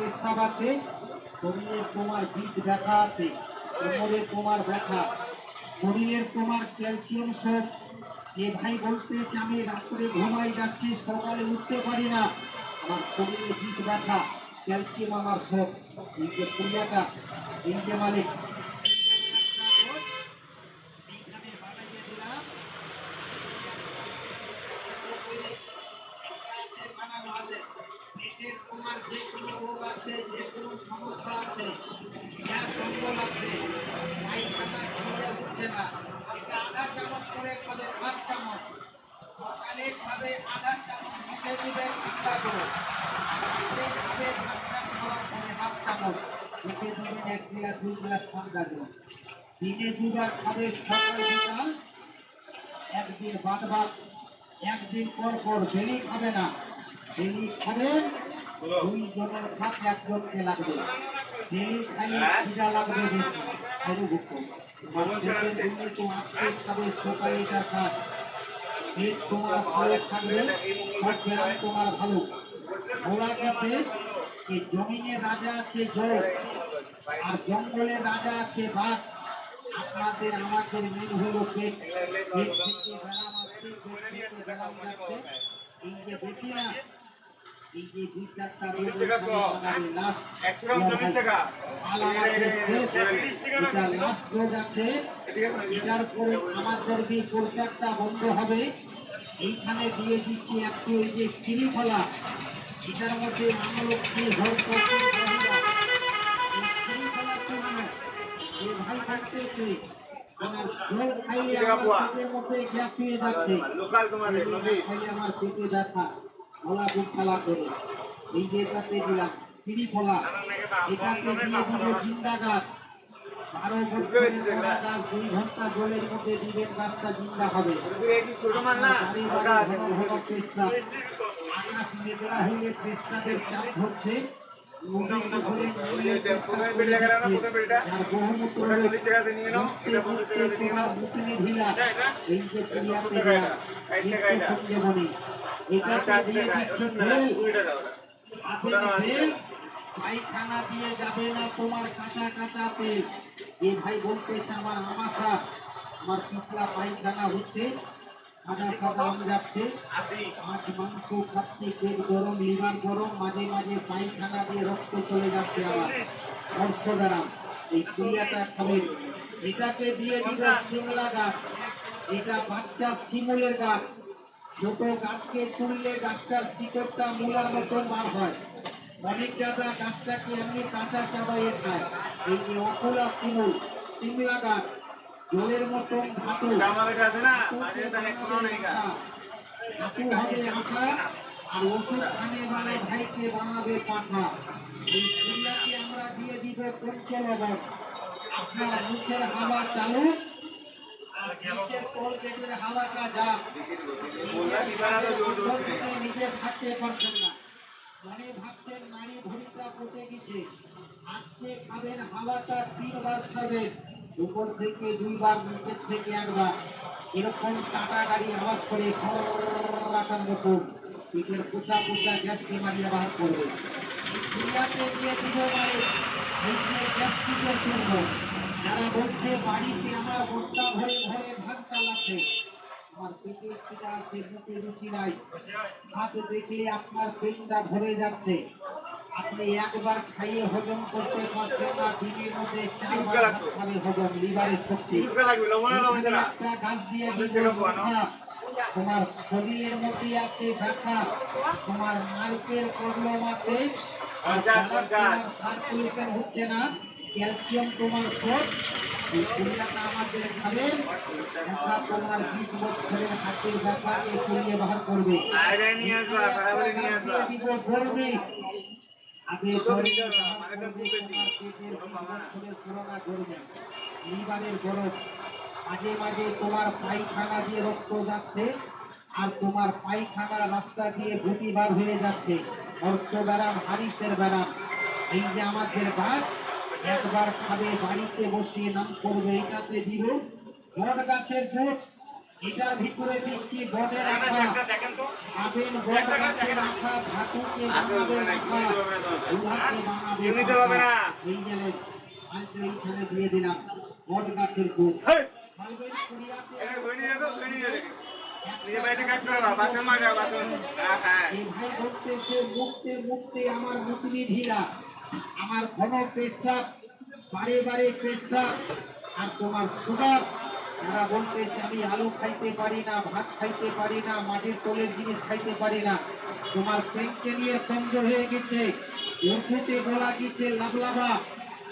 পেশাব আছে, শরীরে তোমার বীজ ব্যথা আছে, কোমরে তোমার ব্যথা, শরীরের তোমার ক্যালসিয়াম শোক। এ ভাই বলতেছে আমি রাত্রে ঘুমাই যাচ্ছি, সকালে উঠতে পারি না, আমার শরীরে বীজ ব্যথা, ক্যালসিয়াম আমার শোক। এই যে পুরিয়াটা, এই যে মালিক এইখানে বানাইয়ে দিলাম, বানানো আছে। পেটের তোমার যে কোনো রোগ আছে, যে কোনো সমস্যা আছে, গ্যাস অম্বল আছে, পায়খানা খিদে হচ্ছে না, এটা আধা চামচ করে খাবে, হাফ চামচ সকালে খাবে, আধা চামচ মুখে দিবে ঠান্ডা করে, রাত্রে খাবে ভাত খাওয়ার পরে হাফ চামচ মুখে দিবেন, 1 গ্লাস 2 গ্লাস ঠান্ডা করে। দিনে দুবার খাবে, সকাল বিকাল, একদিন বাদ বাদ, একদিন পর পর, ডেলি খাবে না। ডেলি খাবেন, 2 জনের ভাত 1 জনকে লাগবে। ডেলি খাইলে খিদা লাগবে বেশি, খাইলে ভুক্ত পেটের জন্য তো আজকে খাবে, সকালে এটা খাস, পেট তোমার ভালো থাকবে, সব ব্যায়াম তোমার ভালো। বলা গেছে এই জমিনের রাজা আছে জোর, আর জঙ্গলের রাজা আছে বাঘ। আপনাদের আমাদের মেন হলো পেট, পেট থেকে ব্যায়াম আসছে, পেট থেকে ব্যায়াম যাচ্ছে। এই যে দেখি না, এই যে 2-4টা রোগ লাস্ট রোগ আছে, এটার পরে আমাদের যে পোশাকটা বন্ধ হবে। এইখানে দিয়ে দিচ্ছি একটু ওই যে শ্রীফলা, এটার মধ্যে আমলক্ষ্মী ভোগ করতে মহিলা, এই শ্রীফলা চূর্ণ, এই ভাই করতেছে আমার জল খাইলে আমার পেটের মধ্যে গ্যাস হয়ে যাচ্ছে, খাইলে আমার পেটে ব্যথা, গলা বুক জ্বালা করে। এই যে এটাতে দিলাম শ্রীফলা, এটাকে দিয়ে দিব জিন্দা গাছ, 12 বছরের গোড়া গাছ, 2 ঘন্টা জলের মধ্যে দিবেন, গাছটা জিন্দা হবে। আকাশ মেঘলা হইলে পেস্তাদের চাপ ধরছে, পায়খানা দিয়ে যাবে না তোমার কাঁচা কাঁচা তেল। এ ভাই বলতেছে আমার আমাশা, আমার পিছলা পায়খানা হচ্ছে, সাদা সাদা আম যাচ্ছে, মাছ মাংস খাচ্ছি, পেট গরম, লিভার গরম, মাঝে মাঝে পায়খানা দিয়ে রক্ত চলে যাচ্ছে আমার, অর্থ এই ক্রিয়াটা খাবেন। এটাকে দিয়ে দিল শিমলা গাছ, এটা বাচ্চা শিমুলের গাছ, ছোট গাছকে তুললে গাছটার শিকড়টা মূলার মতন বার হয়। অনেক দাদা গাছটাকে এমনি কাঁচা চাবাইয়ে খায়। এই যে অকুলা শিমুল, শিমলা গাছ, জলের মতন ধাতু, ধাতু হবে আঠা, আর ওষুধ খানে বানায় ভাইকে বানাবে পাঠা। এই ক্রিয়াকে আমরা দিয়ে দিব পঞ্চলবণ। আপনার মুখের হাওয়া চালু, আর নিচের কোল পেটের হাওয়াটা যা, নিজে থাকতে পারছেন না, মনে ভাবছেন নারী ভূমিকা পচে গেছে। আজকে খাবেন হাওয়াটা 3 বার খাবেন, উপর থেকে 2 বার, নিচের থেকে 1 বার, এরকম টাটা গাড়ি আওয়াজ করে রাখার মতো পেটের পোষা পোষা গ্যাসকে মারিয়ে বার করবে। ক্রিয়াতে দিয়ে দিব মানে এই যে গ্যাস্ট্রিকের জন্য যারা বলছে বাড়িতে আমার বস্তা ভরে ভরে ভাত চালাচ্ছে, আমার পেটে খিদা আছে, মুখে রুচি নাই, হাত দেখলে আপনার পেটটা ভরে যাচ্ছে, আপনি একবার খাইয়ে হজম করতে পারছেন না, দিনের মধ্যে 4 বার ভাত খাবে হজম, লিভারের শক্তি। একটা গাছ দিয়ে দিব ব্যথা, তোমার শরীরের মধ্যে আছে ব্যথা, তোমার নার্ভের প্রবলেম আছে, সার্কুলেশন হচ্ছে না, ক্যালসিয়াম তোমার শর্ট। এই ক্রিয়াটা আমাদের খাবেন, ব্যথা তোমার 20 বছরের হাতের ব্যথাকে সরিয়ে বার করবে। দিব গরমে, আগে পুরোনা গরমে, লিভারের গরম, মাঝে মাঝে তোমার পায়খানা দিয়ে রক্ত যাচ্ছে, আর তোমার পায়খানা রাস্তা দিয়ে গুটি বার হয়ে যাচ্ছে, অর্থ ব্যারাম, হারিসের ব্যারাম। এই যে আমাদের গাছ, একবার খাবে, বাড়িতে বসিয়ে নাম করবে, এটাতে দিব বট গাছের জোট, এটার ভিতরে দিচ্ছি বনের রাখা, আবেন বন গাছে রাখা, ধাতুকে বানাবে রাখা, উহাকে বানাবে রাখা। এই গেলে আজকে এইখানে দিয়ে দিলাম বট গাছের গুড়। খাইবেন কুড়িয়াতে এই ভাই বলতেছে মুক্তে মুক্তে আমার মুতলি ঢিলা, আমার ঘন পেশাব, বারে বারে পেশাব, আর তোমার সুগার। তারা বলতেছে আমি আলু খাইতে পারি না, ভাত খাইতে পারি না, মাটির তলের জিনিস খাইতে পারি না। তোমার প্রেমকে নিয়ে সন্দেহ হয়ে গেছে, উর্দুতে বলা গেছে লাভলাভা।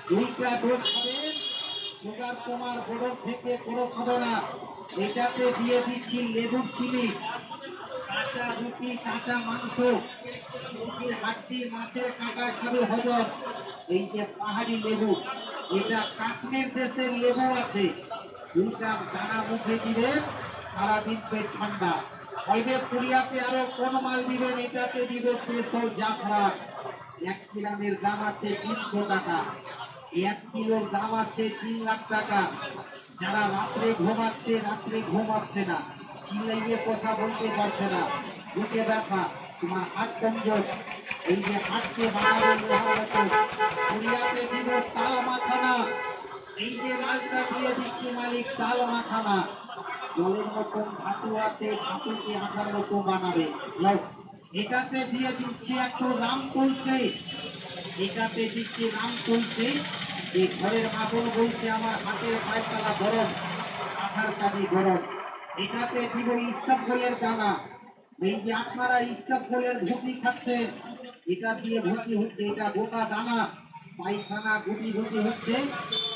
দুইটা ডোজ খাবেন, সুগার তোমার বড় থেকে বড় খাবে না। এটাতে দিয়ে দিচ্ছি লেবুর চিনি, কাঁচা রুটি, কাঁচা মাংস, মুরগির হাড্ডি, মাছের কাঁটা খাবে হজম। এই যে পাহাড়ি লেবু, এটা কাশ্মীর দেশের লেবু আছে, দুইটা দানা মুখে দিবেন, সারাদিন পেট ঠান্ডা। হইবে পুরিয়াতে আরো কোন মাল দিবেন, এটাতে দিবে পেট্রোল জাফরান। 1 গ্রামের দাম আছে 300 টাকা, 1 কিলোর দাম আছে 3 লাখ টাকা। যারা রাত্রে ঘুমাচ্ছে, রাত্রে ঘুমাচ্ছে না, চিল্লাইয়ে কথা বলতে পারছে না, বুকে ব্যথা, তোমার হাত কমজোর, এই যে হাতকে বানাবে লোহার মতো, পুরিয়াতে দিব তাল মাখানা। এই যে মাছটা দিয়ে দিচ্ছি মালিক, তাল মাখানা। জলের মতন ধাতু আছে, ধাতুকে আঠার মতো বানাবে। লও, এটাতে দিয়ে দিচ্ছি একটু রাম তুলসী, এটাতে দিচ্ছি রাম তুলসী। এই ঘরের আগুন বলছে আমার হাতের পায়খানা গরম, আঠার কাজে গরম। এটাতে দিব ইস্তাফলের দানা। এই যে আপনারা ইস্তাফলের ভুটি খাচ্ছেন, এটা দিয়ে ভুটি হচ্ছে, এটা গোটা দানা। পায়খানা গুটি গুটি হচ্ছে,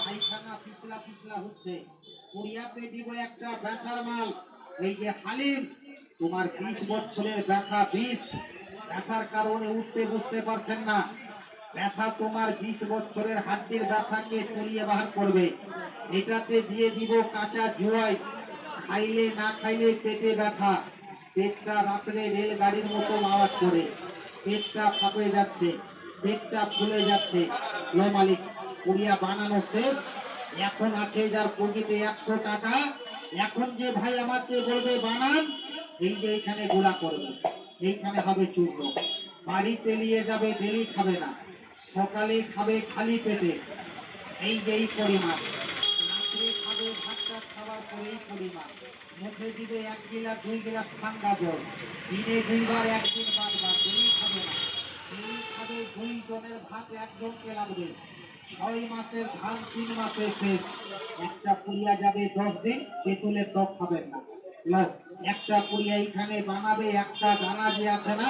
পায়খানা পিছলা পিছলা হচ্ছে। কোরিয়াতে দিব একটা ব্যথার মাল, এই যে হালিম। তোমার 20 বছরের ব্যথা, 20 ব্যথার কারণে উঠতে বসতে পারছেন না, ব্যথা তোমার 20 বছরের হাড্ডির ব্যথাকে চড়িয়ে বাহার করবে। এটাতে দিয়ে দিব কাঁচা জুয়াই, খাইলে না খাইলে পেটে ব্যথা, পেটটা রাত্রে রেলগাড়ির মতো আওয়াজ করে, পেটটা ফাঁপে যাচ্ছে, পেটটা ফুলে যাচ্ছে। লো মালিক, পুরিয়া বানানো শেষ, এখন আছে যার পকেটে 100 টাকা। এখন যে ভাই আমাকে বলবে বানান, এই যে এইখানে গোলা করবে, এইখানে হবে চূর্ণ, বাড়িতে নিয়ে যাবে, ডেলি খাবে না, সকালে খাবে খালি পেটে, এই যে এই পরিমাণ, রাত্রে খাবে ভাতটা খাওয়ার পরে এই পরিমাণ, মুখে দিবে 1 গিলাস 2 গিলাস ঠান্ডা জল, দিনে 2 বার, একদিন বারবার, ডেলি খাবে না। ডেলি খাবে 2 জনের ভাত একজনকে লাগবে। 6 মাসের ধান 3 মাসে শেষ। একটা পুরিয়া যাবে 10 দিন, তেঁতুলের টক খাবেন না। লও, একটা পুরিয়া এইখানে বানাবে, একটা দানা যে আছে না,